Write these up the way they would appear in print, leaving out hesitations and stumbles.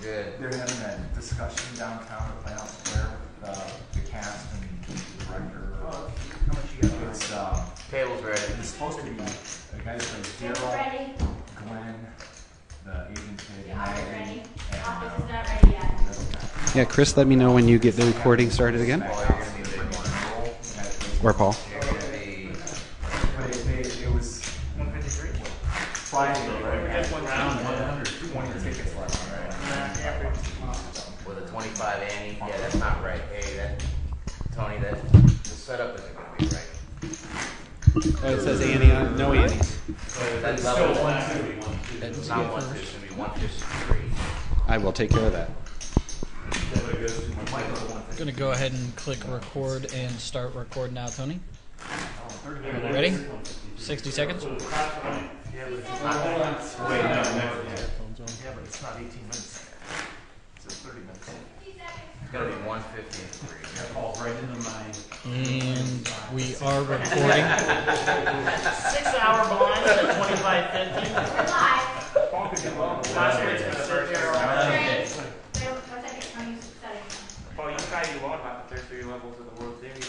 good. They're having a discussion downtown at Playhouse Square with the cast and the director. How much you got? It's Table's ready. It's supposed to be a guy like Daryl, Glenn, the agent kid, Maggie, and Office is not ready yet. Yeah, Chris, let me know when you get the recording started again. Or Paul. It was 153. Friday, right? Just 1 round, 120 tickets left, right? With a 25 ante. Yeah, that's not right. Hey, Tony, the setup isn't going to be right. Oh, it says Annie on. No Annies. That's Still level 1-2. It's not 1 2. It's going to be 153. I will take care of that. Going to go ahead and click record and start record now, Tony. Ready? 60 seconds. Wait, no, yeah, but it's not 18 minutes. It's 30 minutes. It's going to be 153. That falls right into my... And we are recording. 6 hour blind at 25.50. Last week's gonna start there. Paul, you probably do well about the first 3 levels of the World Series.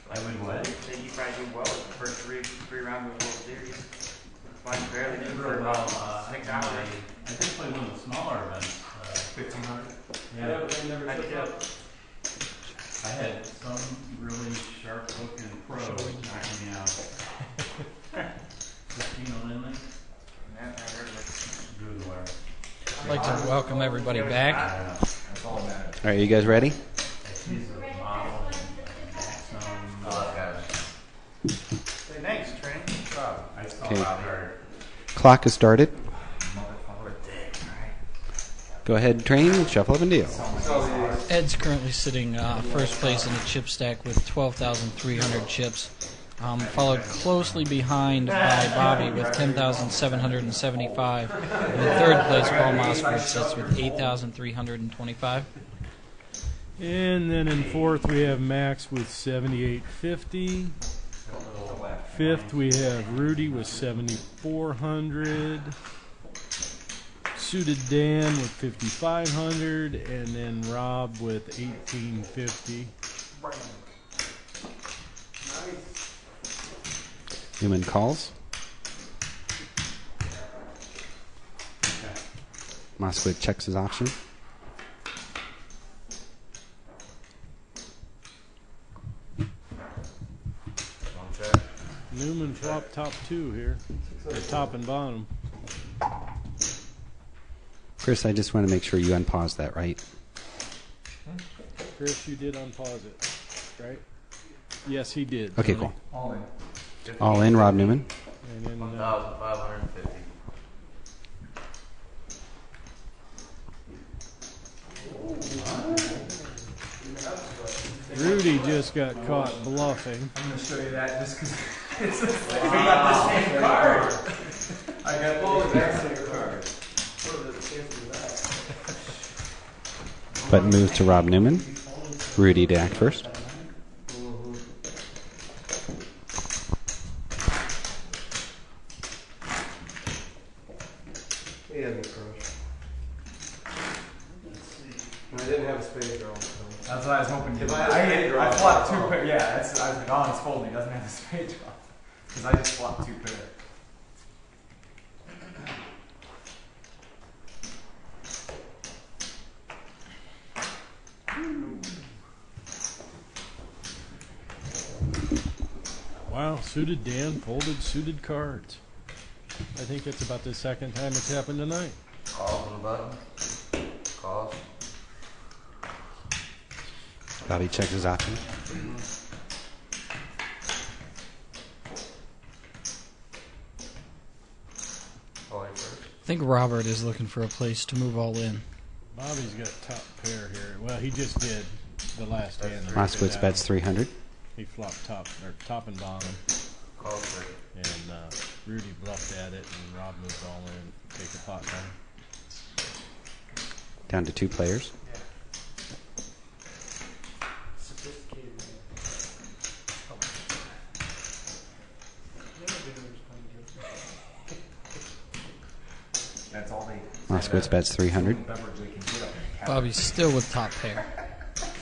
I would what? You probably do well with the first three rounds of the World Series. Mine barely did for Well, about 6 hours. I did play one of the smaller events. 1,500? Yeah, but they never took up. I had some really sharp-looking pro knocking me out. 15 on inlay. Good wire. I'd like to welcome everybody back. That's all that matters. All right, you guys ready? She's a model and Maxim. Oh, guys. Hey, thanks, Trent. I saw Okay. out there. Clock has started. Go ahead, train, shuffle up and deal. Ed's currently sitting first place in the chip stack with 12,300 chips. Followed closely behind by Bobby with 10,775. And in third place, Paul Moskowitz sits with 8,325. And then in fourth we have Max with 7850. Fifth we have Rudy with 7400. Suited Dan with 5500, and then Rob with 1850. Newman calls. Moskowitz checks his option. Newman flopped top 2 here, or top and bottom. Chris, I just want to make sure you unpause that, right? Chris, you did unpause it, right? Yes, he did. Okay, Tony. cool. All in. All in, Rob Newman. And then 1,550. Rudy just got caught bluffing. I'm going to show you that just because it's we got the same card. I got the exact same card. Button moves to Rob Newman. Rudy to act first. He had me crushed. I didn't have a spade draw. So. That's what I was hoping. If I had a spade draw, I flopped 2 oh. pair. Yeah, that's, I was like, oh, it's folding. He doesn't have a spade draw. Because I just flopped 2 pair. Wow, suited Dan folded suited cards. I think that's about the second time it's happened tonight. Calls on the button. Calls. Bobby checks his option. Calling first. I think Robert is looking for a place to move all in. Bobby's got top pair here. Well, he just did the last hand. Moskowitz bets 300. He flopped top and bottom, Calls first. and Rudy bluffed at it, and Rob moved all in, take the pot down. Down to 2 players. Sophisticated man. That's all they. Moskowitz bets 300. Beverage they can get up in Bobby's still with top pair.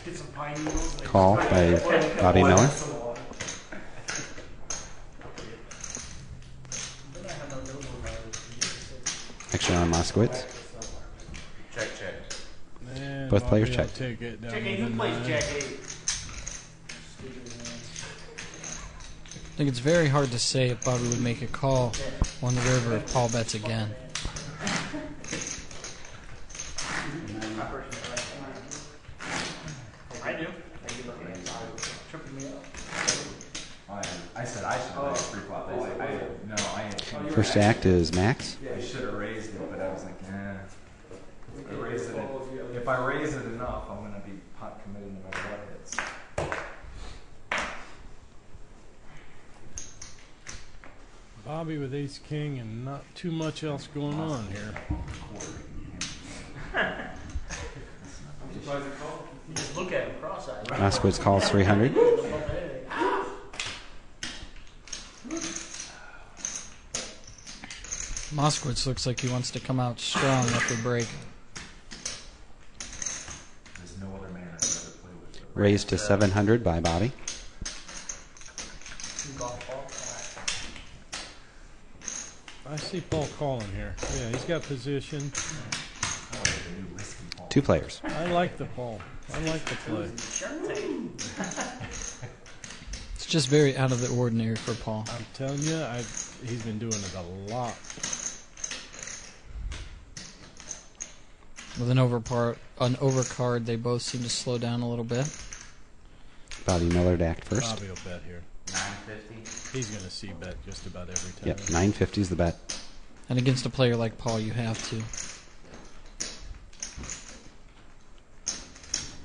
Get some pine needles. Call by Bobby Miller. Action on Moskowitz. Check, check. And Both players Bobby will check. Take it down Check eight. to Who plays 9. Jack 8? I think it's very hard to say if Bobby would make a call on the river if Paul bets again. I do. Tripping me up. I said I should have played free flop. I had two. First act is Max. I should have raised it, but I was like, eh. If I raise it enough, I'm going to be pot committed no matter what hits. Bobby with ace king and not too much else going on here. You just look at him cross-eyed. Moskowitz calls 300. Moskowitz looks like he wants to come out strong after break. There's no other man I'd rather play with. Raised to 700 by Bobby. I see Paul calling here. Yeah, he's got position. Two players. I like the Paul. I like the play. It's just very out of the ordinary for Paul. I'm telling you, he's been doing it a lot. With an overcard, they both seem to slow down a little bit. Bobby Miller to act first. Bobby will bet here. 950. He's going to see bet just about every time. Yep, 950 is the bet. And against a player like Paul, you have to.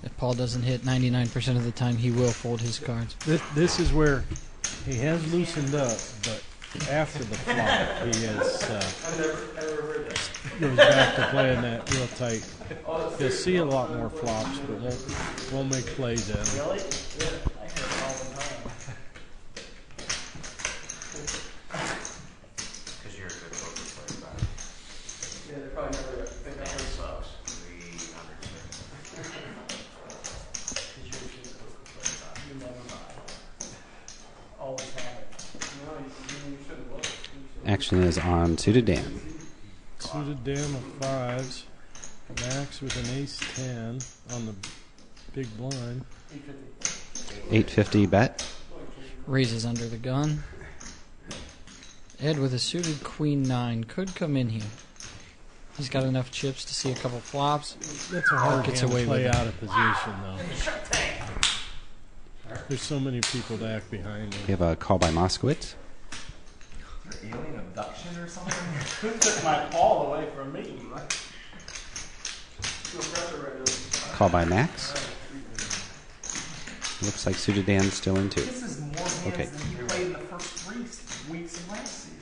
If Paul doesn't hit 99% of the time, he will fold his cards. This is where he has loosened up, but after the flop, he has goes back to playing that real tight. He'll see a lot more flops, but won't make plays at him. Really? Yeah. I hear it all the time. Because you're a good poker player, Bobby. Yeah, they probably never think that really sucks. 300. You never buy. Always have it. No, you shouldn't look. Action is on suited Dan. Suited down of fives. Max with an ace 10 on the big blind. 850 bet. Raises under the gun. Ed with a suited queen 9 could come in here. He's got enough chips to see a couple flops. That's a hard Gets game away to with play it. out of position, though. There's so many people to act behind We him. have a call by Moskowitz. Alien abduction or something? Who took my ball away from me? Call by Max. Looks like suited Dan's still in two. This is more hands Okay. than you played in the first 3 weeks of last season.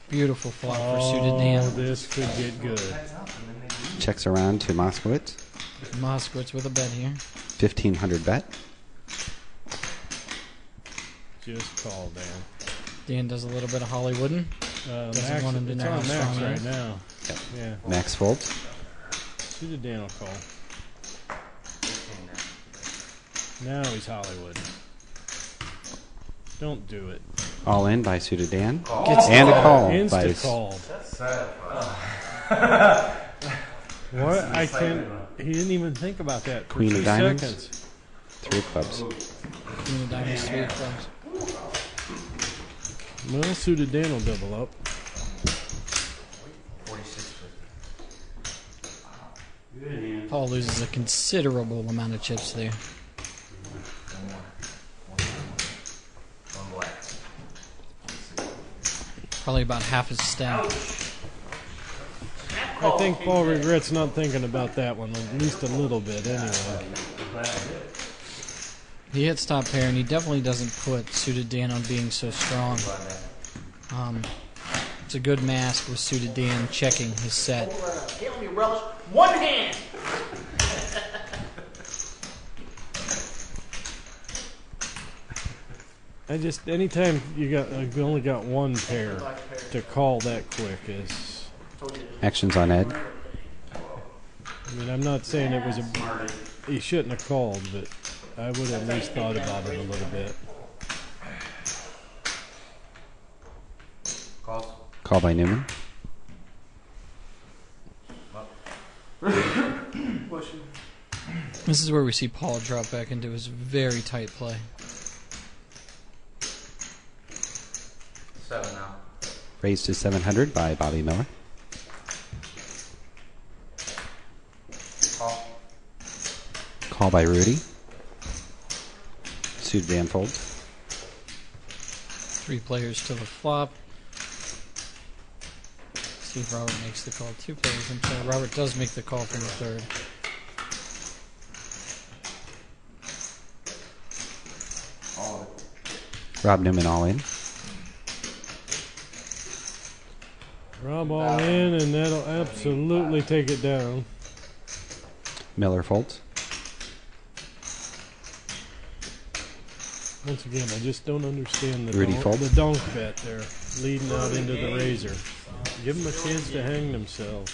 Beautiful flop for suited Dan. Oh, this could get good. Heads up, and then they lose. Checks around to Moskowitz. Moskowitz with a bet here. 1500 bet. Just call, Dan. Dan does a little bit of Hollywooden. Doesn't want him to it's know on how Max strong he right is. now. Yep. Yeah. Max folds. Suited Dan will call. 15 Now he's Hollywood. Don't do it. All in by suited Dan. Gets And a call by Insta call. What? I can't. He didn't even think about that for Queen of 2 diamonds. seconds. 3 clubs. Queen of diamonds, 3 clubs. Well, suited Dan will double up. 4650. Paul loses a considerable amount of chips there. One black. Probably about half his stack. I think Paul regrets not thinking about that one at least a little bit anyway. He hits top pair, and he definitely doesn't put suited Dan on being so strong. It's a good mask with suited Dan checking his set. Can't let me relish one hand. I just anytime you only got one pair to call that quick is. Actions on Ed. I mean, I'm not saying it was he shouldn't have called, but I would have at least thought about it a little bit. Calls. Call by Newman. This is where we see Paul drop back into his very tight play. 7 now. Raised to 700 by Bobby Miller. Call. Call by Rudy. Suited Dan folds. 3 players to the flop. See if Robert makes the call. 2 players. I'm sorry, Robert does make the call from the third. Rob Newman all in. Rob all in, and that'll absolutely take it down. Miller folds. Once again, I just don't understand Rudy fold. the donk bet there, leading out into the razor. Give them a chance to hang themselves.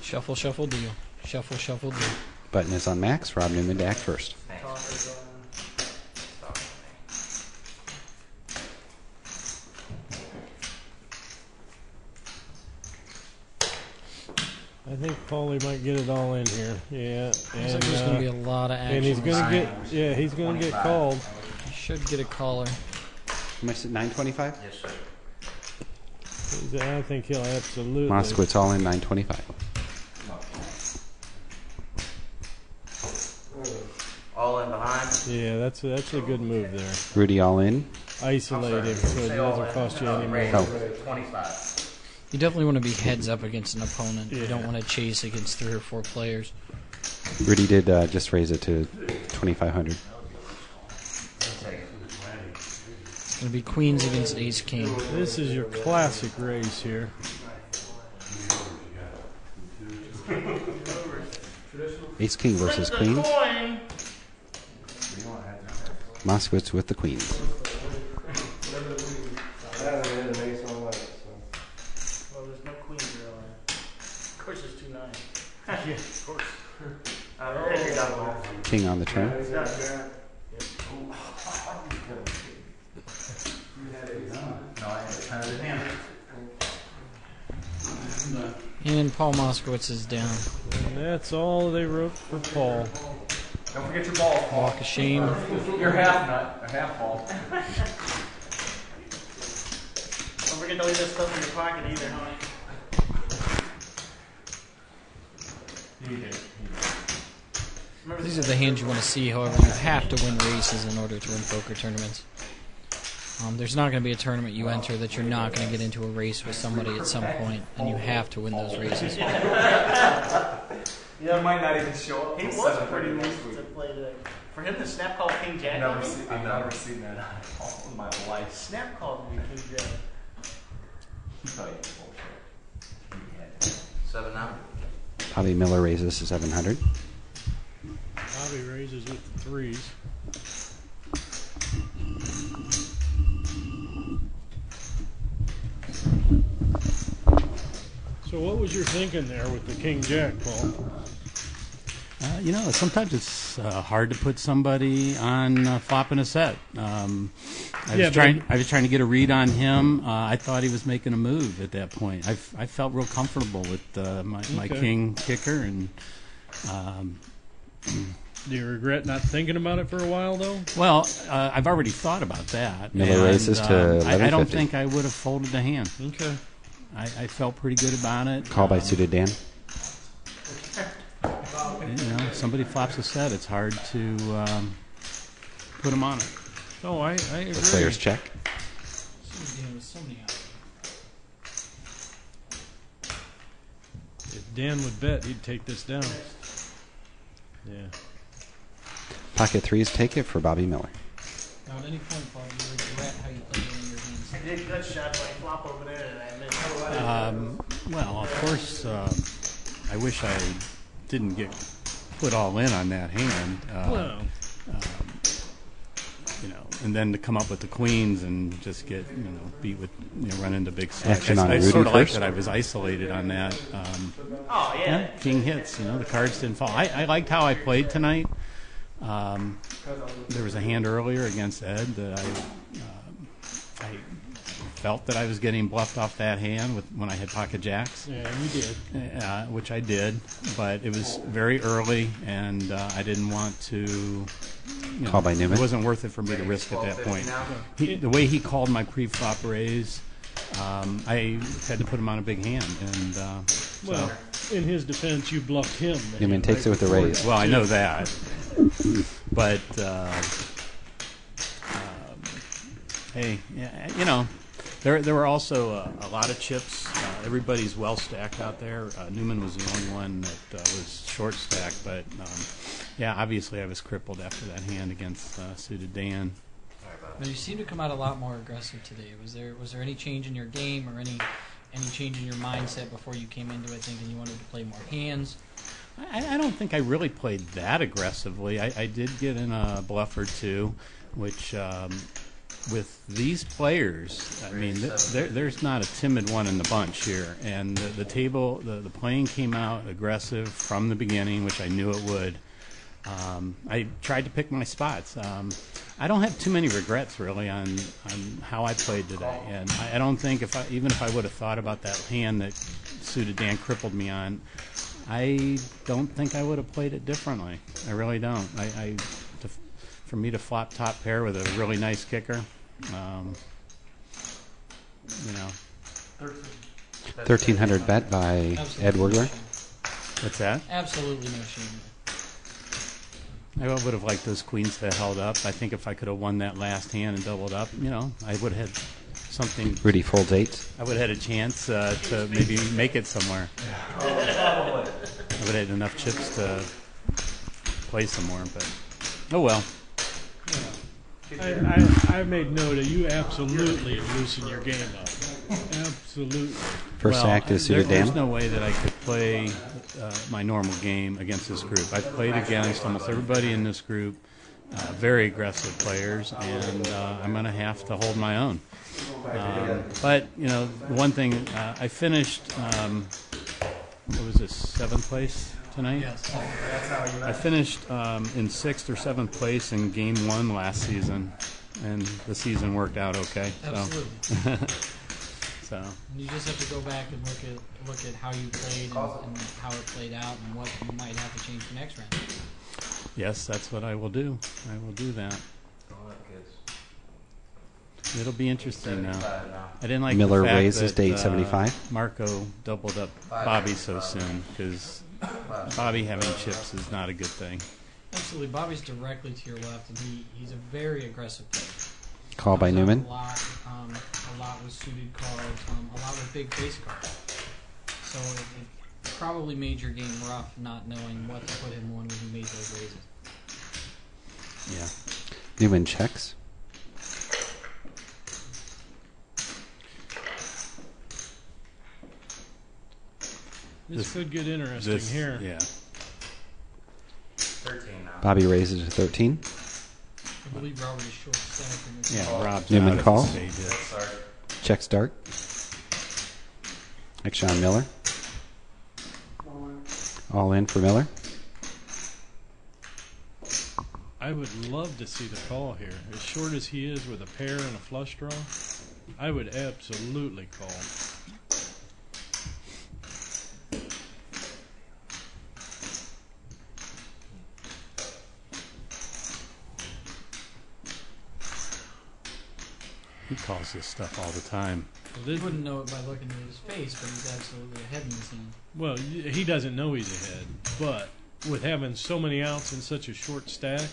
Shuffle, shuffle, deal. Shuffle, shuffle, deal. Button is on max. Rob Newman to act first. I think Paulie might get it all in here. Yeah, Looks like there's going to be a lot of action. and he's going to get he's going to get called. He should get a caller. How much is it? 925. Yes, sir. I think he'll absolutely. Moskowitz all in 925. All in behind. Yeah, that's a good move there. Rudy all in. Isolate him so it doesn't cost you any more. Oh. 25. You definitely want to be heads up against an opponent. Yeah. You don't want to chase against 3 or 4 players. Rudy did just raise it to 2,500. It's going to be queens against ace king. This is your classic race here. Ace king versus queens. Moskowitz with the queens. Well, there's no queen here on it. Of course, it's 2-9. Yeah, of course. King on the turn. And Paul Moskowitz is down. And that's all they wrote for Paul. Don't forget your balls, Paul. Walk of shame. Your half nut, or half ball. Don't forget to leave this stuff in your pocket either, huh? These are the hands you want to see, however, you have to win races in order to win poker tournaments. There's not going to be a tournament you enter that you're not going to get into a race with somebody at some point, and you have to win those races. Yeah, might not even show up. He was pretty nice to play today. For him to snap call King Jack. I've never seen that all in my life. Snap called me King Jack. He thought he was bullshit. 7 now. Bobby Miller raises to 700. Bobby raises with the threes. So what was your thinking there with the King Jack, Paul? Sometimes it's hard to put somebody on flopping a set. I was trying to get a read on him. I thought he was making a move at that point. I felt real comfortable with my king kicker, and do you regret not thinking about it for a while, though? well, I've already thought about that. Miller raises to I don't 1150. think I would have folded the hand. Okay. I felt pretty good about it. Call by suited Dan. Somebody flops a set, it's hard to put him on it. Oh, I agree. The players check. If Dan would bet, he'd take this down. Yeah. Pocket threes take it for Bobby Miller. Now, at any point, Paul, you regret how you played You did gut shots like flop over there, and I missed. Well, of course, I wish I didn't get put all in on that hand. You know, and then to come up with the queens and just get beat with run into big stacks. Action on I Rudy sort of like first. that I was isolated on that. Oh yeah. King hits. The cards didn't fall. I liked how I played tonight. There was a hand earlier against Ed that I felt that I was getting bluffed off that hand when I had pocket jacks. Yeah, you did. Which I did, but it was very early, and I didn't want to. Call by Newman. It wasn't worth it for me to risk at that point. The way he called my pre-flop raise, I had to put him on a big hand, and Well, in his defense, you bluffed him. Newman takes it with the raise. well, I know that, but hey, there were also a lot of chips. Everybody's well stacked out there. Newman was the only one that was short stacked, but yeah, obviously I was crippled after that hand against suited Dan. But you seem to come out a lot more aggressive today. Was there any change in your game or any change in your mindset before you came into it thinking you wanted to play more hands? I don't think I really played that aggressively. I did get in a bluff or two, which with these players, I mean, there's not a timid one in the bunch here. And the table, the playing came out aggressive from the beginning, which I knew it would. I tried to pick my spots. I don't have too many regrets really on how I played today, and I don't think even if I would have thought about that hand that suited Dan crippled me on, I don't think I would have played it differently. I really don't. For me to flop top pair with a really nice kicker, 1,300 bet by Ed Wurgler. What's that? Absolutely no shame. I would have liked those queens to have held up. I think if I could have won that last hand and doubled up, I would have had something. Rudy folds 8. I would have had a chance to maybe make it somewhere. I would have had enough chips to play some more, but oh well. I made note of you absolutely loosen your game up. Absolutely. First act is suited Dan. There's no way that I could play my normal game against this group. I've played against almost everybody in this group, very aggressive players, and I'm going to have to hold my own. But, one thing, I finished, what was this, 7th place tonight? Yes. I finished in 6th or 7th place in game 1 last season, and the season worked out okay. Absolutely. So. You just have to go back and look at how you played and how it played out and what you might have to change for next round. Yes, that's what I will do. I will do that. It'll be interesting now. I didn't like Miller the fact raises that, to 875. Marco doubled up Bobby so soon because Bobby having chips is not a good thing. Absolutely. Bobby's directly to your left, and he's a very aggressive player. Call by Newman. A lot with suited cards, a lot with big face cards. So it probably made your game rough, not knowing what to put him on when he made those raises. Yeah. Newman checks. This could get interesting here. Yeah. 13 now. Bobby raises to 13. I believe Robert is short stack. Yeah, Rob's Newman out at call. the stage yet. Sorry. Checks dark. Action on Miller. All in for Miller. I would love to see the call here. As short as he is with a pair and a flush draw, I would absolutely call. He calls this stuff all the time. You wouldn't know it by looking at his face, but he's absolutely ahead in this hand. Well, he doesn't know he's ahead, but with having so many outs in such a short stack,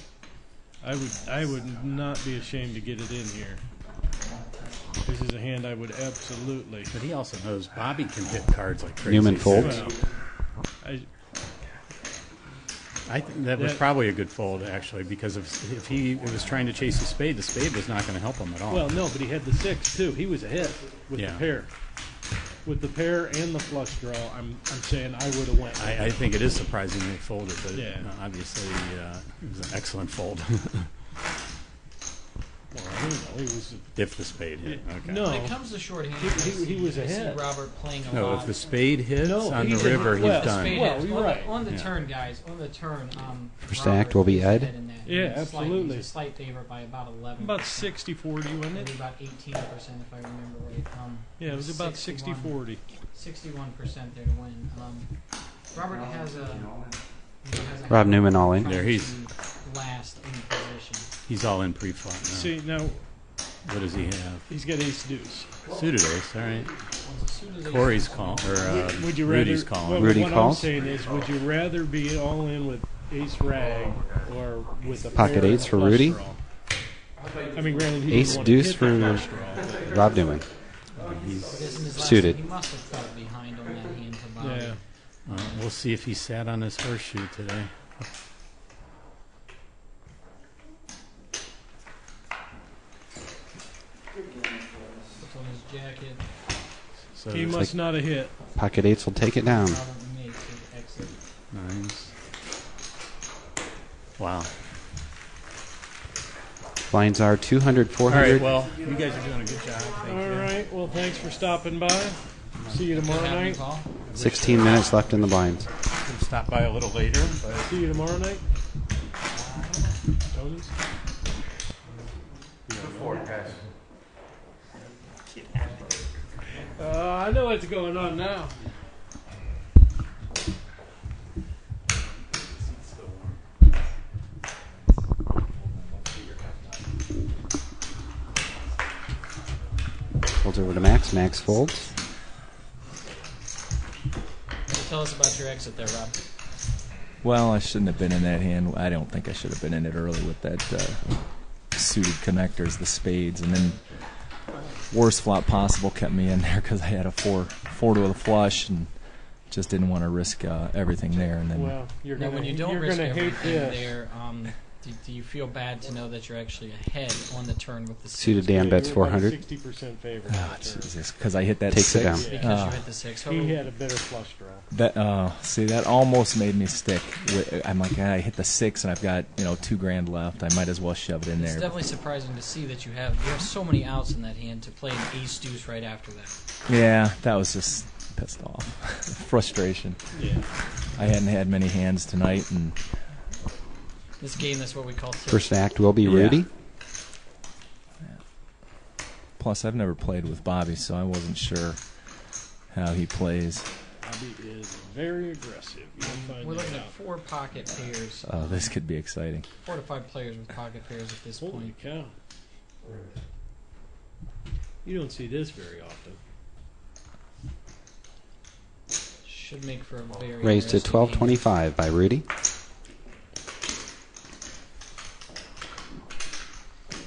I would not be ashamed to get it in here. This is a hand I would absolutely. But he also knows Bobby can hit cards like crazy. Newman folds. Well, That was probably a good fold, actually, because if he was trying to chase the spade was not going to help him at all. Well, no, but he had the 6 too. He was ahead with the pair. With the pair and the flush draw, I'm saying I would have went. I think it is surprising they folded, but obviously it was an excellent fold. Well, I don't know. He was if the spade hit. Okay. No, when it comes to shorthand, he was ahead. I see Robert playing a lot. No, if the spade hits on the river, he's done. Well, you're right. On the turn, guys. On the turn. First act will be Ed. Yeah, absolutely. He's a slight favorite by about 11. About 60-40, wasn't it? Maybe about 18%, if I remember right. Yeah, it was about 60-40. 61% there to win. Robert has a. Rob Newman all in. There, he's last in position. He's all in pre-flop now. See, now, what does he have? He's got ace deuce. Suited ace, all right. Corey's calling, or would you Rudy's rather, calling. Well, Rudy what calls. I'm saying is, would you rather be all in with ace rag or with a Pocket pair eights and for flush Rudy. draw? I mean, granted, he Ace didn't want deuce to hit the for flush draw, but- Rob Newman. He's suited. He must have felt behind on that hand for Bobby. Yeah. We'll see if he sat on his horseshoe today. Puts on his jacket. So He it's must not have hit. Pocket eights will take it down. Robert makes his exit. Nines. Wow. Blinds are 200, 400. All right, well, you guys are doing a good job. Thank you. All right. Well, thanks for stopping by. See you tomorrow night. 16 minutes left in the blinds. We'll stop by a little later, but See you tomorrow night. Tony's. Go for it, guys. I know what's going on now. Folds over to Max. Max folds. Tell us about your exit there, Rob. Well, I shouldn't have been in that hand. I don't think I should have been in it early with that suited connectors, the spades, and then worst flop possible kept me in there because I had a four to the flush and just didn't want to risk everything there. And then Well, you're Now, gonna, when you don't you're risk gonna hate everything this. there, do you feel bad to know that you're actually ahead on the turn with the Suited six? Dan bets You're about 400. 60% favorite. oh, Jesus, because I hit that Takes it six. down. Because you hit the six. He had a better flush draw. That see, that almost made me stick. I'm like, I hit the six, and I've got $2,000 left. I might as well shove it in It's there. definitely surprising to see that you have so many outs in that hand to play an ace deuce right after that. Yeah, that was just pissed off. Frustration. Yeah. I hadn't had many hands tonight, and This game, that's what we call tilt. First act will be Rudy. plus I've never played with Bobby, so I wasn't sure how he plays. Bobby is very aggressive. You'll find We're that looking at out. 4 pocket pairs. Oh, this could be exciting. 4 to 5 players with pocket pairs at this Holy point. cow. You don't see this very often. Should make for a very Raised to interesting game. 1225 by Rudy.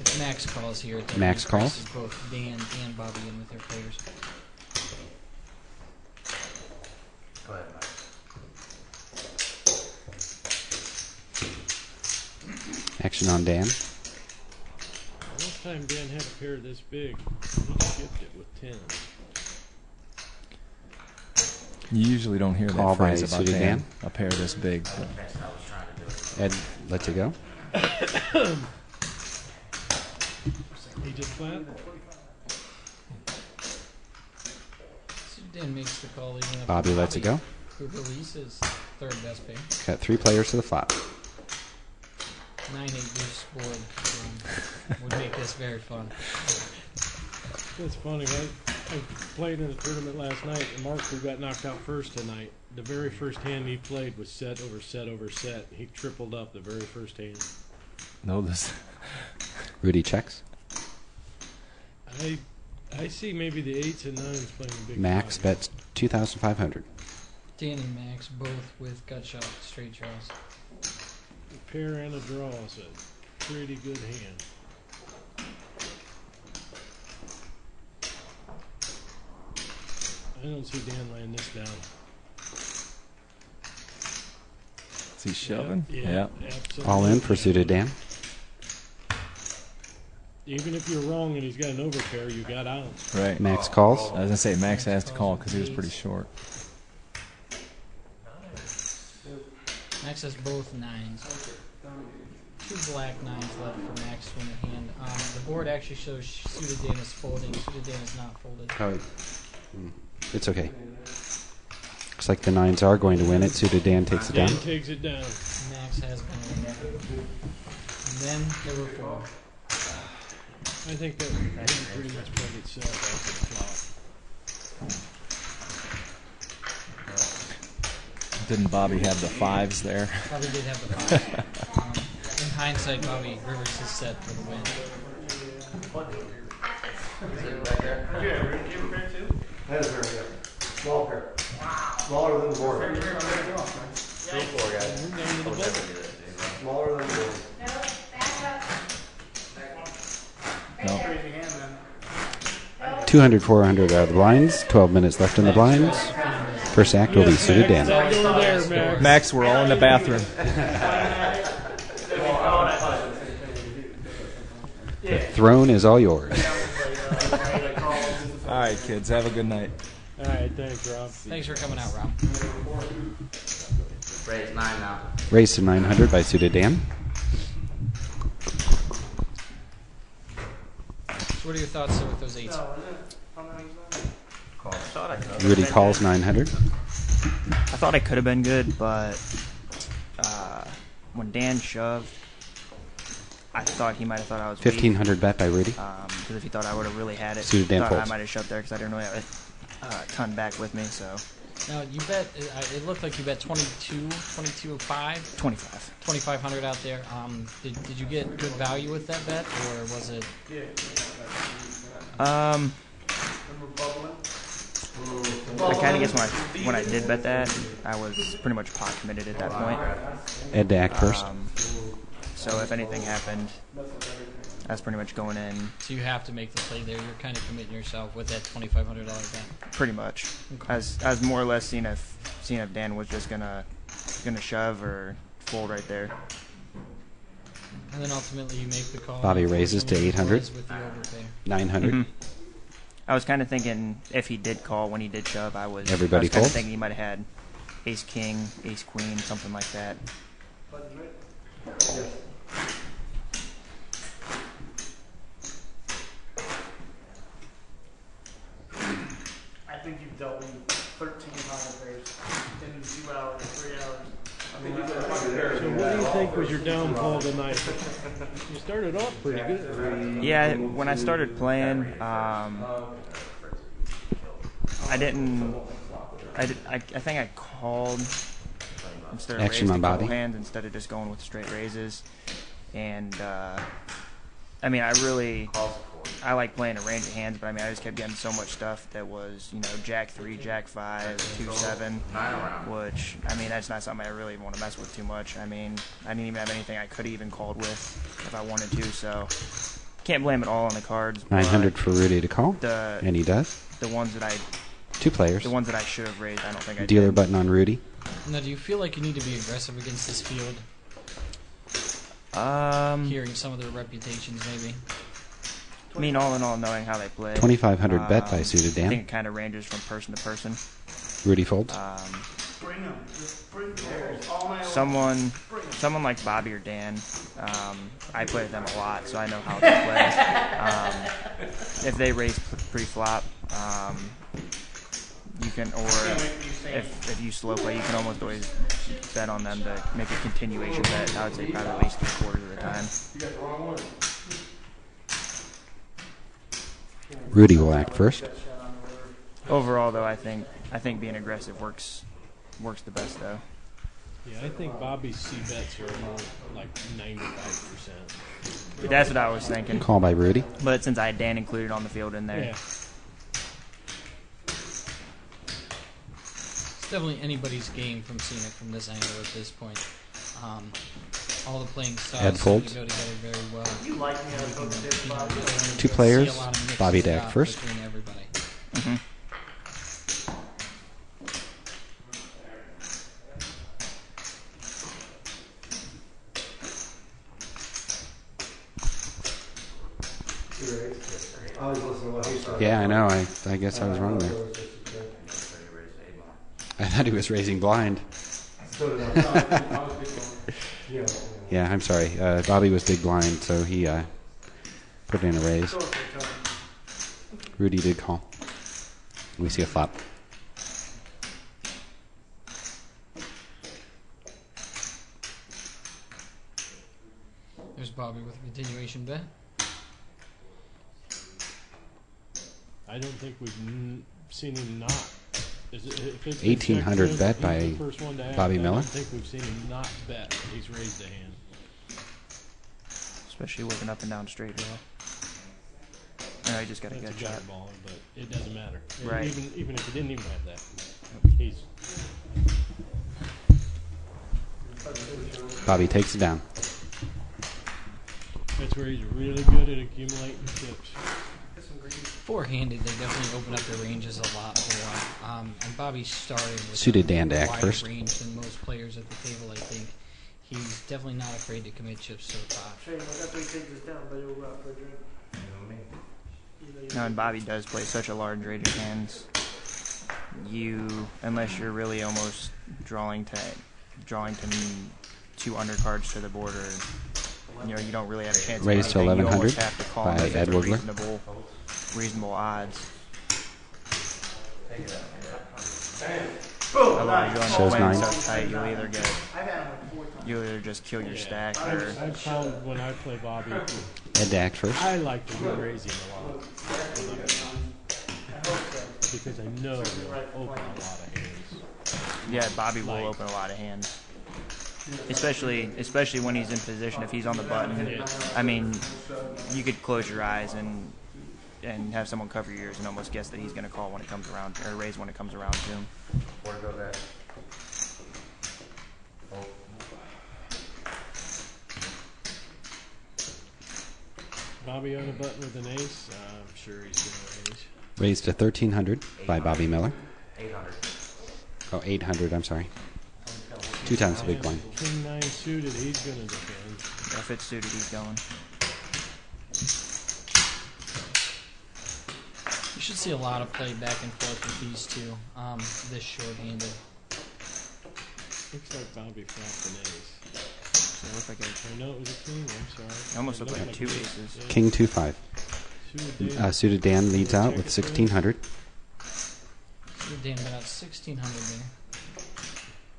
It's Max calls here. It Max calls. impresses both Dan and Bobby in with their players. Go ahead, Mike. Action on Dan. Last time Dan had a pair this big, he skipped it with 10. You usually don't hear Call that phrase by about suited Dan, Dan. a pair this big. That's what I was trying to do. Ed lets it go. He just flat? So Dan makes the call. Leaving up Bobby to lets it go. Who releases third best pair. Got 3 players to the flop. 9-8 deuce board would make this very fun. That's funny, right? I played in a tournament last night, and Mark, who got knocked out first tonight, the very first hand he played was set over set over set. He tripled up the very first hand. No, this. Rudy checks. I see maybe the 8s and 9s playing a big Max pot. bets 2,500. Dan and Max both with gut shot straight draws. A pair and a draw is a pretty good hand. I don't see Dan laying this down. Is he shoving? Yeah. Yeah. Absolutely. All in for suited Dan. Even if you're wrong and he's got an overpair, you got out. Right. Max calls. I was going to say, Max has to call because he was pretty short. Max has both nines. 2 black nines left for Max to win the hand. The board actually shows suited Dan is folding. Suited Dan is not folded. Oh, it's okay. Looks like the nines are going to win it. Suited Dan takes it down. Dan takes it down. Max has been winning. And then there were 4. I think that pretty much played itself after the flop. Didn't Bobby have the 5s there? Bobby did have the 5. In hindsight, Bobby reversed his set for the win. Is it back there? Yeah, do you have a pair too? That is very good. Small pair. Smaller than the board. Go for it, guys. We're down to the bubble. Smaller than the board. No, back up. Right No. there. Raise your hand then. 200, 400 out of the blinds. 12 minutes left in the blinds. First act will be suited Dan. Back over there, Max. Max, we're all in the bathroom. The throne is all yours. All right, kids. Have a good night. All right, thanks, Rob. Thanks for coming out, Rob. Raise 9 now. Raised to 900 by suited Dan. So what are your thoughts with those 8s? Rudy calls 900. I thought I could have been good, but when Dan shoved, I thought he might have thought I was weak. 1500 bet by Rudy. Because if he thought I would have really had it, Suited Dan thought I folds. might have shoved there because I didn't really have a ton back with me. So Now, you bet, it looked like you bet 22 of 5? 25. 2,500 out there. Did you get good value with that bet, or was it? I kind of guess when I did bet that, I was pretty much pot committed at that point. Ed to act first. So if anything happened, I was pretty much going in. So you have to make the play there. You're kind of committing yourself with that $2,500 bet. Pretty much. Okay. I was more or less seeing if Dan was just gonna shove or fold right there. And then ultimately you make the call. Bobby raises to 800. With the overpay. 900. Mm-hmm. I was kind of thinking if he did call when he did shove, I was Everybody kind of folds? thinking he might have had ace king, ace queen, something like that. I think you've dealt with 13 pocket pairs in 2 hours, 3 hours. So what do you think was your downfall tonight? You started off pretty good. Yeah, when I started playing, I think I called instead of Action raised on a couple Bobby. hands instead of just going with straight raises. And I mean, I like playing a range of hands, but I mean, I just kept getting so much stuff that was, Jack 3, Jack 5, 2-7, which, I mean, that's not something I really want to mess with too much. I mean, I didn't even have anything I could have even called with if I wanted to, so can't blame it all on the cards. 900 for Rudy to call. The And he does. the ones that I 2 players. the ones that I should have raised, I don't think I Dealer did. button on Rudy. Now, do you feel like you need to be aggressive against this field? Hearing some of their reputations, maybe. I mean, all in all, knowing how they play. 2,500 bet by suited I think Dan. it kind of ranges from person to person. Rudy folds. Bring them. Just bring pairs. All night long. Someone like Bobby or Dan, I play with them a lot, so I know how they play. If they raise pre-flop, you can, or if you slow play, you can almost always bet on them to make a continuation bet. I would say probably at least 3/4 of the time. You got the wrong one. Rudy will act first. Overall, though, I think being aggressive works the best, though. Yeah, I think Bobby's C bets are more like 95%. That's what I was thinking. Call by Rudy. But since I had Dan included on the field in there, Yeah. It's definitely anybody's game from seeing it from this angle at this point. All the playing styles Ed seem folds. to go together very well. You like me as a dip, Bobby. 2 players. Bobby to act first. Between everybody. mm-hmm. I was listening to what he said. Yeah, I know. I guess I was wrong there. I thought he was raising blind. So did I. Yeah. Yeah, I'm sorry. Bobby was big blind, so he put in a raise. Rudy did call. We see a flop. There's Bobby with a continuation bet. I don't think we've seen him not. If it's 1,800 bet he's by the first one to act. Bobby I Miller. don't think we've seen him not bet. He's raised a hand. Especially looking up and down straight draw. No, you just got a That's good a gutter shot. ball, but it doesn't matter. Right. Even if he didn't even have that, he's Bobby takes it down. that's where he's really good at accumulating chips. Four-handed, they definitely open up their ranges a lot more. And Bobby started with Suited a Dan to act wider first. range than most players at the table, I think. He's definitely not afraid to commit chips to the pot. Shane, I got 3 takes this down, but you'll go out for a drink. No, and Bobby does play such a large range of hands. Unless you're really almost drawing to 2 undercards to the border, you don't really have a chance. Raised to of anything. You 1,100 almost have to call by him if Ed it's Wigler. reasonable odds. Oh, Otherwise, nice. you'll Shows end up playing 9. so tight, you'll either get I've had him like 4 times. you either just kill your stack or I've found when I play Bobby, Ed to act first. I like to be raising a lot because I know he'll open a lot of hands. yeah, Bobby will open a lot of hands. Especially when he's in position. If he's on the button, I mean, you could close your eyes and have someone cover your ears and almost guess that he's going to call when it comes around, or raise when it comes around to him. Where to go that? Bobby on a button with an ace. I'm sure he's going to raise. Raised to 1,300 by Bobby Miller. 800. Oh, 800, I'm sorry. 2 times the big blind. King 9 suited, he's going to defend. If it's suited, he's going. You should see a lot of play back and forth with these two, this short-handed. Looks like Bobby flopped an ace. So it looked like Oh, no, it was a king. I'm sorry. it almost looked like 2 aces. Yeah. King 2-5. Suited Dan. Suited Dan leads out with 1,600. So Dan got out 1,600 there.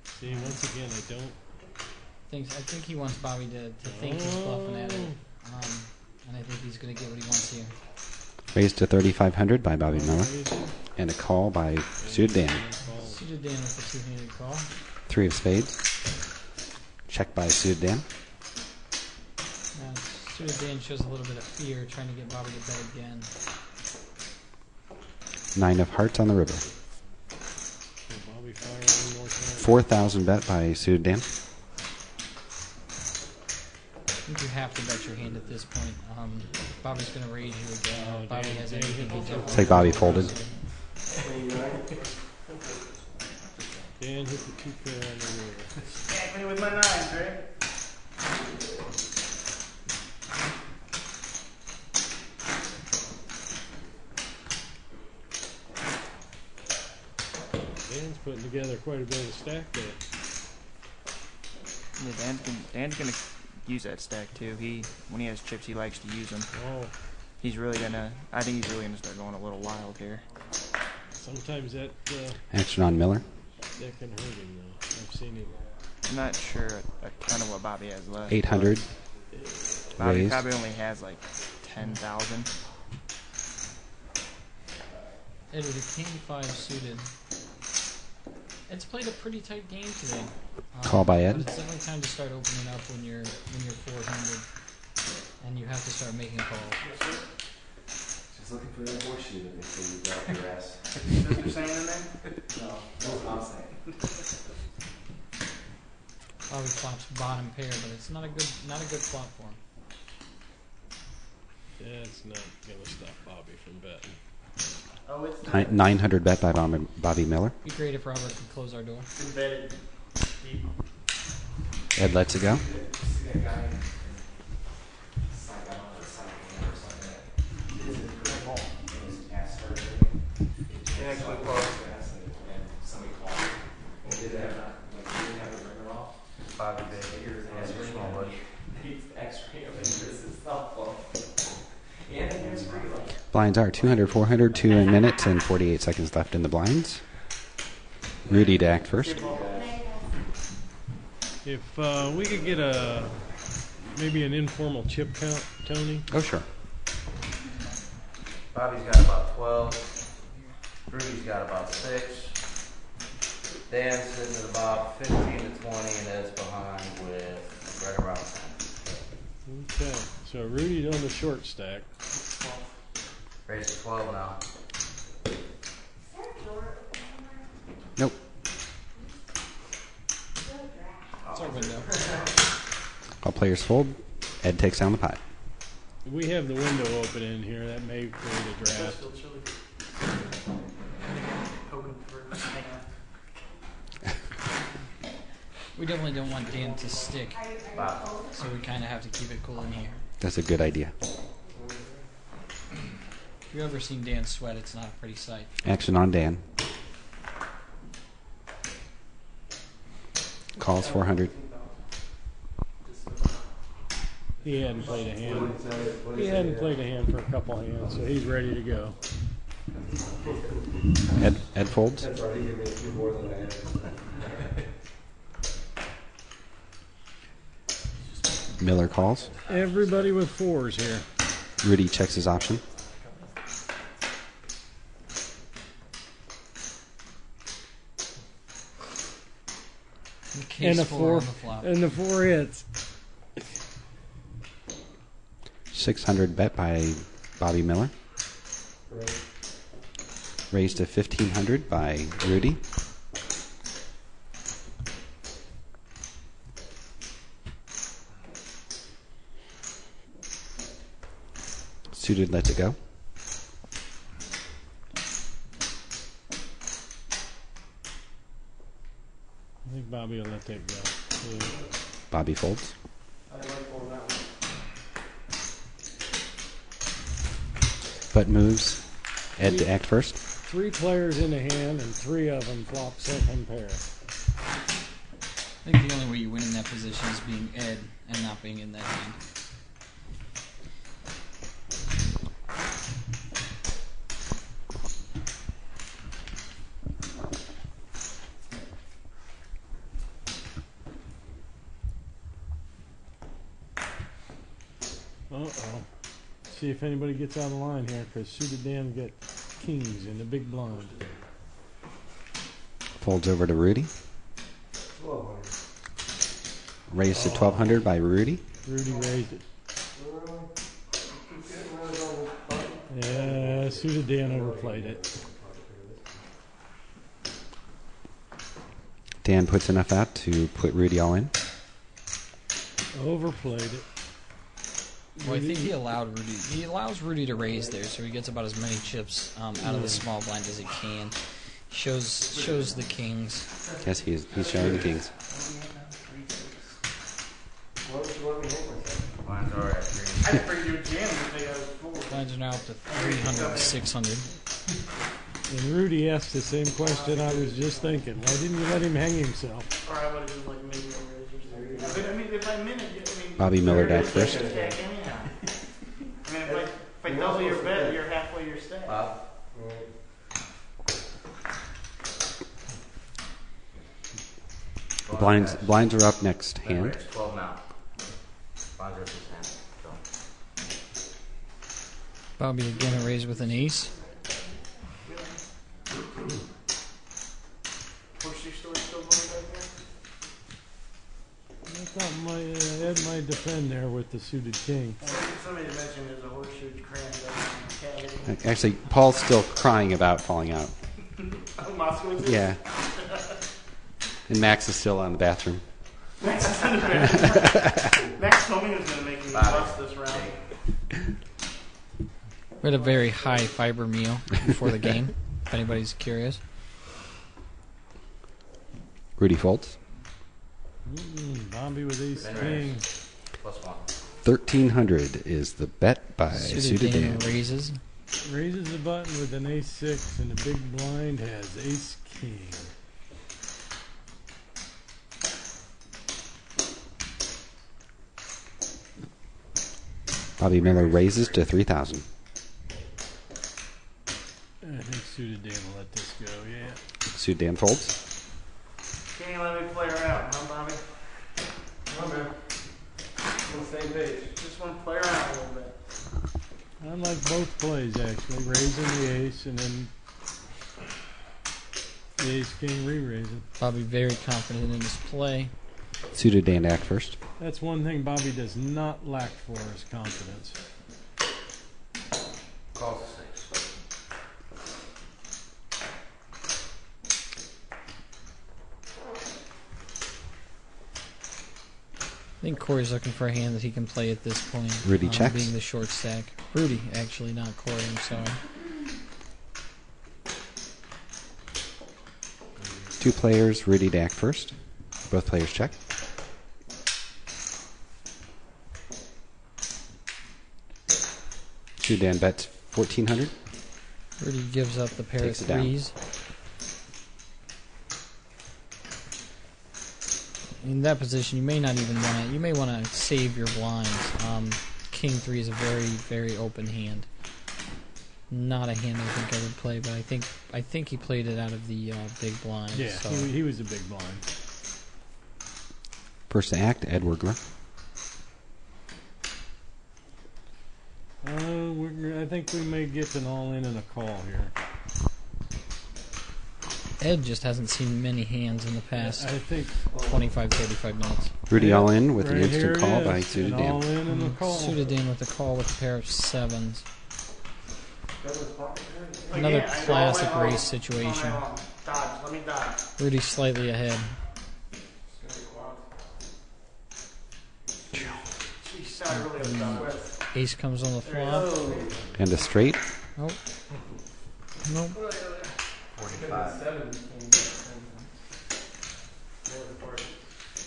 See, once again, I think he wants Bobby to think he's bluffing at it. And I think he's going to get what he wants here. Raised to 3,500 by Bobby Miller. And a call by Suited Dan. Suited Dan with a two-handed call. 3 of spades. Check by Suited Dan. Now, Suited Dan shows a little bit of fear, trying to get Bobby to bet again. 9 of hearts on the river. Bobby fire one more time. 4,000 bet by Suited Dan. I think you have to bet your hand at this point. Bobby's going to raise you again. If Bobby has anything, he definitely... It's like Bobby folded. Dan hit the 2 pair on the river. Stack me with my 9s, right? Dan's putting together quite a bit of stack there. Yeah, Dan's gonna use that stack too. When he has chips, he likes to use them. Oh, I think he's really gonna start going a little wild here. sometimes that Action on Miller. that can hurt him though. I've seen him. I'm not sure a ton of what Bobby has left. 800. Bobby Raised. probably only has like 10,000. Ed with a king 5 suited. Ed's played a pretty tight game today. Call by Ed. But it's definitely time to start opening up when you're 400, and you have to start making calls. Just looking for that horseshoe that they say you got your ass. Is Mr. Sane in there? No, that's what I'm saying. Bobby flops bottom pair, but it's not a good flop for him. That's not gonna stop Bobby from betting. Oh, it's 900 bet by Bobby Miller. It'd be great if Robert could close our door. embedded. Ed lets it go. See that guy? Slide that on the side of the or something. actually close. Somebody called me. Did they have not, like, you didn't have the ringer off? Bobby Baker, and small bush. He's X-ray of his cell phone. And he was free, like. Blinds are 200, 400, 2 minutes and 48 seconds left in the blinds. Rudy to act first. If we could get maybe an informal chip count, Tony. Oh, sure. Bobby's got about 12. Rudy's got about 6. Dan's sitting at about 15 to 20, and Ed's behind with right around 10. Okay, so Rudy's on the short stack. Raise to 12 now. Nope. It's our window. All players fold. Ed takes down the pot. We have the window open in here. That may create a draft. Still chilly. Hoping for a hand. We definitely don't want Dan to stick, Wow. so we kind of have to keep it cool in here. That's a good idea. If you've ever seen Dan sweat, it's not a pretty sight. Action on Dan. Calls 400. He hadn't played a hand. He hadn't played a hand for a couple hands, so he's ready to go. Ed folds. That's already giving me a few more than I had. Miller calls. Everybody with 4s here. Rudy checks his option. Case And a 4 on the flop. and the 4 hits. 600 bet by Bobby Miller. Raised to 1,500 by Rudy. Suited lets it go. I think Bobby will let that go. Yeah. Bobby folds. I like folding that one. But moves. Ed to act first. 3 players in the hand, and 3 of them flop second pair. I think the only way you win in that position is being Ed and not being in that hand. Uh-oh. See if anybody gets out of line here, because suited Dan got kings in the big blind. Folds over to Rudy. Raised to 1,200 by Rudy. Rudy raised it. Yeah, suited Dan overplayed it. Dan puts enough out to put Rudy all in. Overplayed it. Well, I think he allowed Rudy. He allows Rudy to raise there, so he gets about as many chips out of the small blind as he can. Shows the kings. Yes, he's showing the kings. Mine's alright. I figured you would jam if they had 4. Blinds are now up to 300 and 600. And Rudy asked the same question I was just thinking. Why didn't you let him hang himself? Or I would have just like maybe I mean, if I minute, I mean. Bobby Miller to act first. Anyhow. I mean, if I double your bet, you're halfway your stack. Bob. Blinds are up next hand. 12 now. Blinds are up his hand. Bobby again a raise with an ace. Horseshoe story still going back there? I thought Ed might defend there with the suited king. Somebody mentioned there's a horseshoe crammed up in the cavity. Actually, Paul's still crying about falling out. Moskowitz is? Yeah. And Max is still on the bathroom. Max is in the bathroom. Max told me he was going to make me bust this round. We had a very high fiber meal before the game, if anybody's curious. Rudy folds. Bobby with ace king. +1. 1,300 is the bet by Suited Suited Dan Dan. raises. Raises the button with an ace-6, and the big blind has ace-king. Bobby Miller raises to 3,000. I think suited Dan will let this go, yeah. Suited Dan folds. Can't let me play around, huh, Bobby? Come on, man. On the same page. Just want to play around a little bit. I like both plays, actually. Raising the ace and then the ace-king re-raising. Bobby very confident in his play. Suited Dan to act first. That's one thing Bobby does not lack for is confidence. Calls a 6. I think Corey's looking for a hand that he can play at this point. Rudy checks. Being the short stack. Rudy, actually, not Corey, I'm sorry. 2 players, Rudy to act first. Both players check. Suited Dan bets 1,400. Rudy gives up the pair Takes of it down. threes. In that position, you may not even want to. You may want to save your blinds. King 3 is a very, very open hand. Not a hand I think I would play, but I think he played it out of the big blind. Yeah, so. he was a big blind. First to act, Ed Wurgler. I think we may get an all-in and a call here. Ed just hasn't seen many hands in the past I think 25, 35 minutes. Rudy Yeah, all in with right the here instant it call is, by an Suited Dan. all-in and a call. Suited in with a call with a pair of 7s. Another Again, I go classic all in race on- situation. all in on. Dodge, let me dodge. Rudy's slightly ahead. Jeez, I really have dodged. Ace comes on the flop. And a straight. Oh. Nope. 45.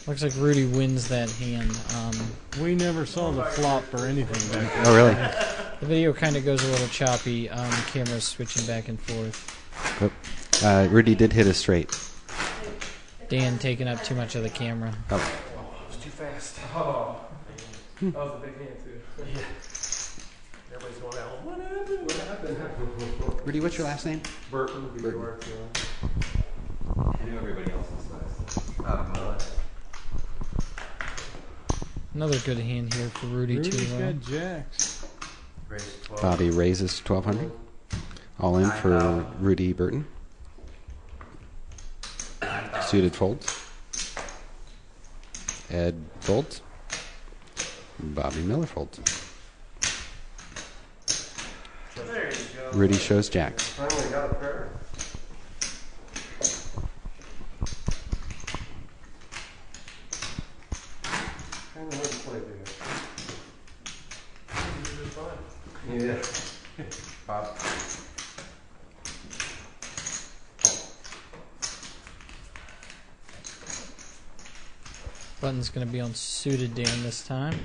Looks like Rudy wins that hand. We never saw the flop or anything back there. Oh, really? The video kind of goes a little choppy. The camera's switching back and forth. Oh. Rudy did hit a straight. Dan taking up too much of the camera. Oh. It was too fast. Oh. That was a big hand, too. Yeah. Everybody's going out. What happened? What happened? Rudy, what's your last name? Burton. Burton. I knew everybody else was nice. Another good hand here for Rudy Rudy's too. got jacks. Raise 12. Bobby raises 1,200. All in for Rudy Burton. Suited folds. Ed folds. Bobby Miller folds. There you go. Rudy shows jacks. Finally got a pair. Kind of hard to play, dude. Yeah. Bob. Button's going to be on Suited Dan this time.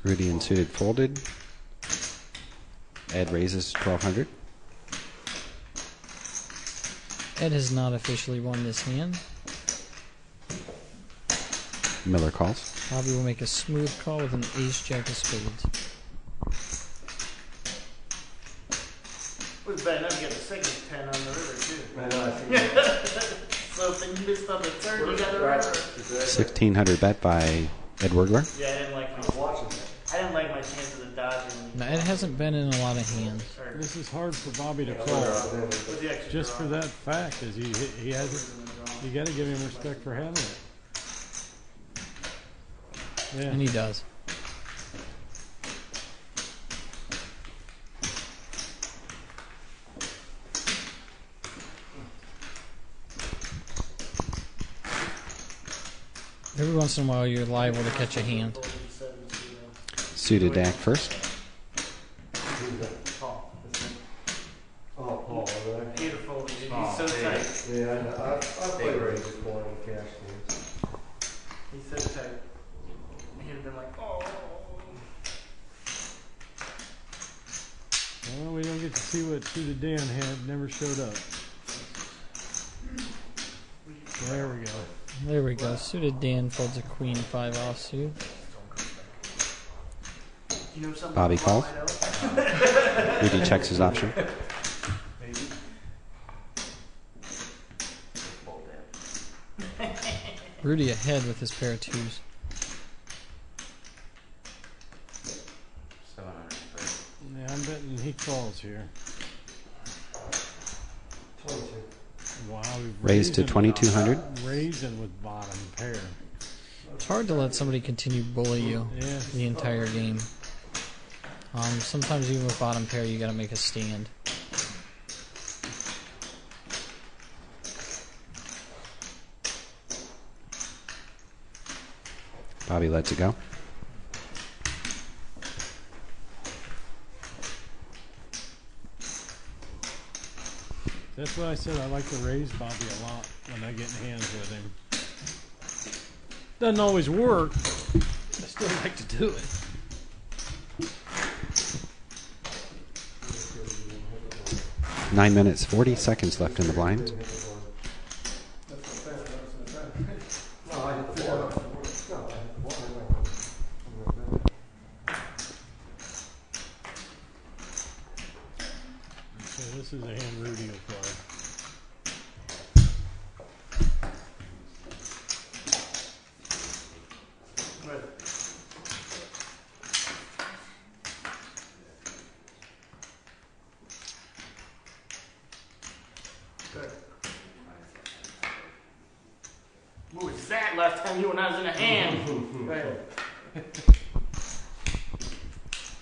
Rudy and Suited folded. Ed raises 1,200. Ed has not officially won this hand. Miller calls. Bobby will make a smooth call with an ace-jack of spades. Was bad enough to get the second 10 on the river, too. I know, I see. So if you missed on the turn, you got the river. 1,600 bet by Ed Wurgler. Yeah, I didn't like my Watching that. I didn't like my chances of dodging. Now, Ed hasn't been in a lot of hands. Or This is hard for Bobby to call. with the extra Just for draw. that fact, is he hasn't. You got to give him respect for having it. Yeah. And he does. Every once in a while, you're liable to catch a hand. Suited to act first. Oh, Paul, over there. Beautiful. He's Oh, so big. tight. Yeah, I know. I played range before in cash. get to see what Suited Dan had. Never showed up. There we go. There we go. Suited Dan folds a queen 5 offsuit. Bobby calls. Rudy checks his option. Rudy ahead with his pair of twos. 700. Yeah, I'm betting he calls here. 22. Wow, we've Raised to 2,200. Raising with bottom pair. It's hard to let somebody continue bully you Yeah. the entire game. Sometimes even with bottom pair, you got to make a stand. Bobby lets it go. That's why I said I like to raise Bobby a lot when I get in hands with him. Doesn't always work. I still like to do it. Nine minutes, 40 seconds left in the blind. No, I hit the water. No, I hit the water. So this is a hand Rudy will play. What was that last time you and I was in a hand? Right.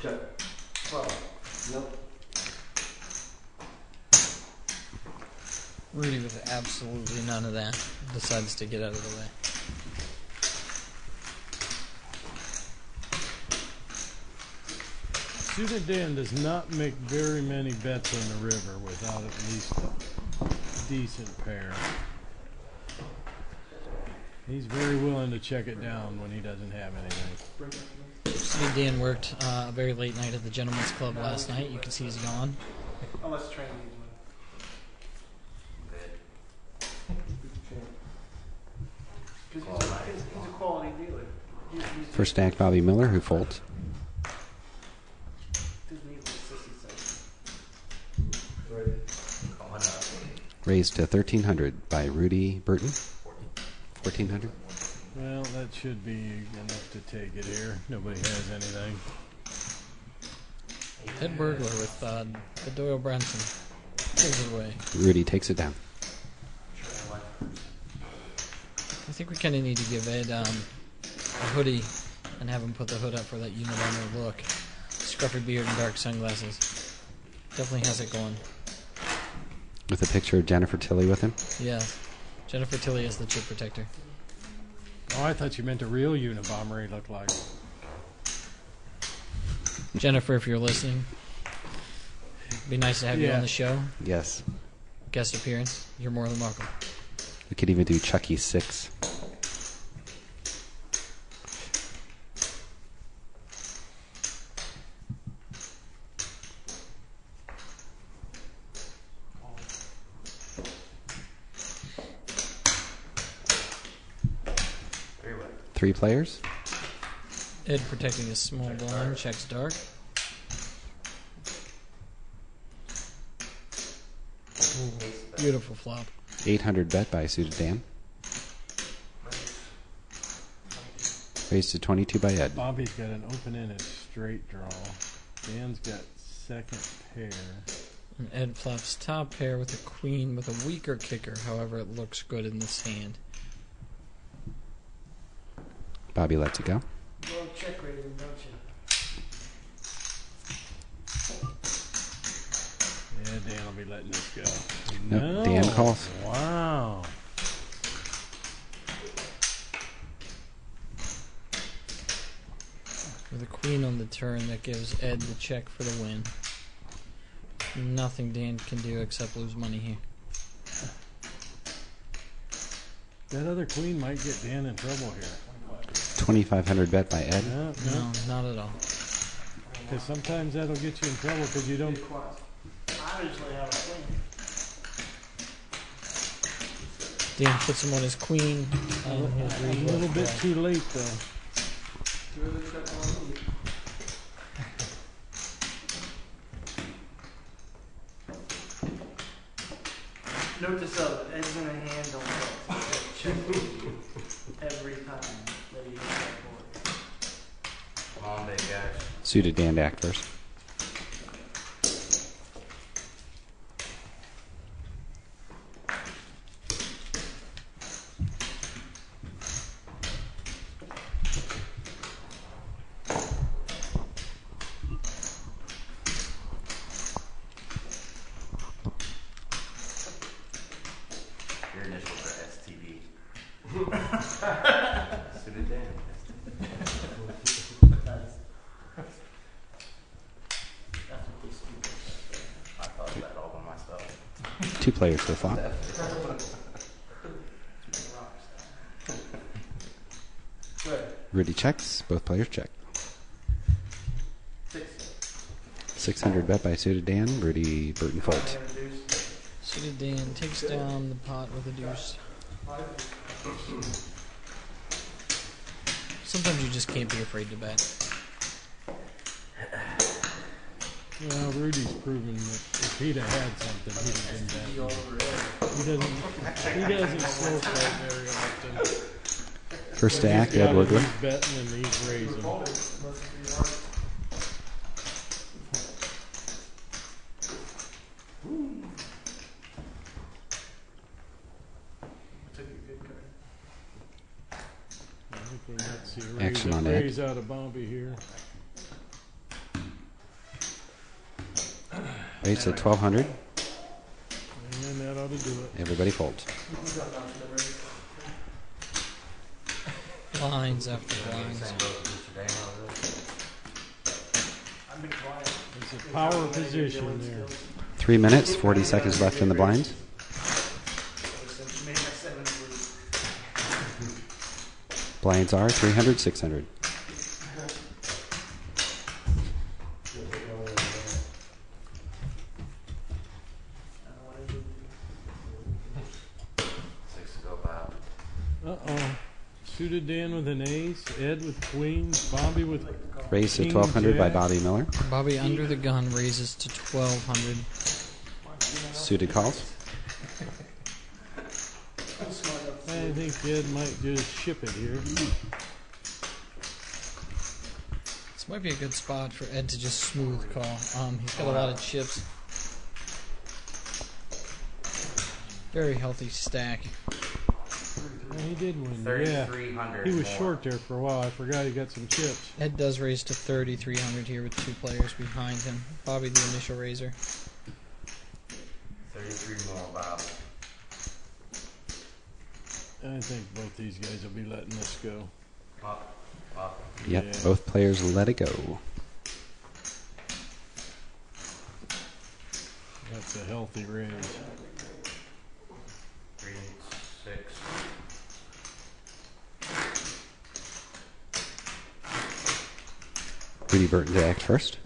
Check. Well, nope. Rudy with absolutely none of that decides to get out of the way. Suited Dan does not make very many bets on the river without at least a decent pair. He's very willing to check it down when he doesn't have anything. Suited Dan worked a very late night at the Gentleman's Club last night. You can see he's gone. Unless Trent needs one. Because he's a quality dealer. He's First stack, Bobby Miller, who folds. doesn't need like 60 cents. Raised to 1,300 by Rudy Burton. 1,400. Well, that should be enough to take it here. Nobody has anything. Ed Burglar with the Doyle Branson. Takes it away. Rudy takes it down. I think we kind of need to give Ed a hoodie and have him put the hood up for that Unabomber look. Scruffy beard and dark sunglasses. Definitely has it going. With a picture of Jennifer Tilly with him. Yeah. Jennifer Tilly is the chip protector. Oh, I thought you meant a real Unabomber he looked like. Jennifer, if you're listening, it'd be nice to have you on the show. Yes. Guest appearance. You're more than welcome. We could even do Chucky 6. Three players. Ed protecting his small blind, checks dark. Ooh, beautiful flop. 800 bet by Suited Dan. Raised to 22 by Ed. Bobby's got an open-ended straight draw. Dan's got second pair. And Ed flops top pair with a queen with a weaker kicker. However, it looks good in this hand. Bobby lets it go. You love check rating, don't you? Yeah, Dan will be letting this go. Nope, No. Dan calls. Wow. With a queen on the turn, that gives Ed the check for the win. Nothing Dan can do except lose money here. That other queen might get Dan in trouble here. 2,500 bet by Ed. No, No, not at all. because sometimes that'll get you in trouble because you don't I usually have a queen. Dan puts him on his queen. His A little bit too late, though. Note to self, Ed's in a hand on check every time that he hits that board. Come on, big guys. Suited Dan to act first. Your initials are STD. Suited Dan. I thought of that all by myself. 2 players so far. Rudy checks. Both players check. 600 bet by Suited Dan. Rudy Burton folds. Suited Dan takes down the pot with a deuce. Sometimes you just can't be afraid to bet. Well, Rudy's proven that if he'd have had something, he'd have been betting. He doesn't slow play very often. First to act, He's Ed got it, Woodward. He's betting and he's raising. I think we might see a Action on Ed. raise out of Bobby here. Raise at 1200. And that ought to do it. Everybody folds. Blinds after blinds. I've been quiet. It's a power position there. 3 minutes, 40 seconds left in the blinds. Made my 7 blue. Blinds are 300, 600. Uh-oh. Suited Dan with an ace, Ed with queens, Bobby with Raised to king 1200 by jack. Bobby Miller. Bobby under the gun raises to 1200. Suited calls. I think Ed might just ship it here. This might be a good spot for Ed to just smooth call. He's got a lot of chips. Very healthy stack. Yeah, he did win. Yeah, 3,300 he was more. short there for a while. I forgot he got some chips. Ed does raise to 3,300 here with 2 players behind him. Bobby the initial raiser. 33 more, Bob. I think both these guys will be letting this go. Up, up. Yep, Yeah. both players let it go. That's a healthy raise. 3, 6. Rudy Burton to act first.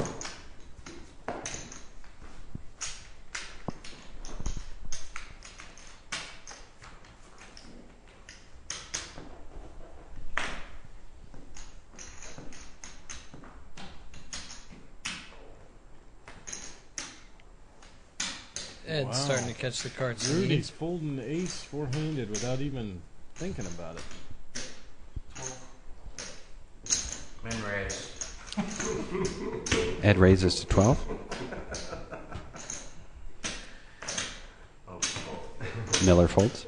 Ed's Wow. starting to catch the cards. Rudy's folding the ace four-handed without even thinking about it. Min raise. Ed raises to 12. Oh, cool. Miller folds.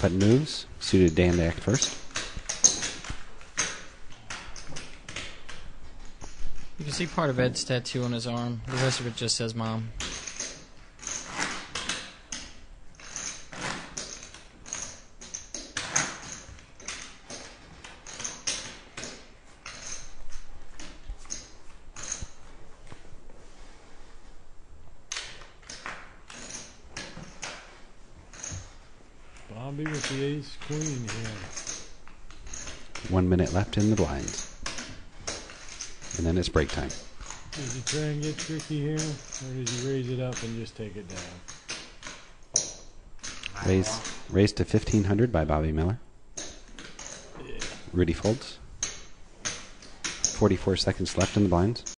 Button moves. Suited Dan to act first. You can see part of Ed's tattoo on his arm. The rest of it just says Mom. Bobby with the ace queen here. 1 minute left in the blinds. And then it's break time. Does he try and get tricky here, or does he raise it up and just take it down? Raised to 1,500 by Bobby Miller. Yeah. Rudy folds. 44 seconds left in the blinds.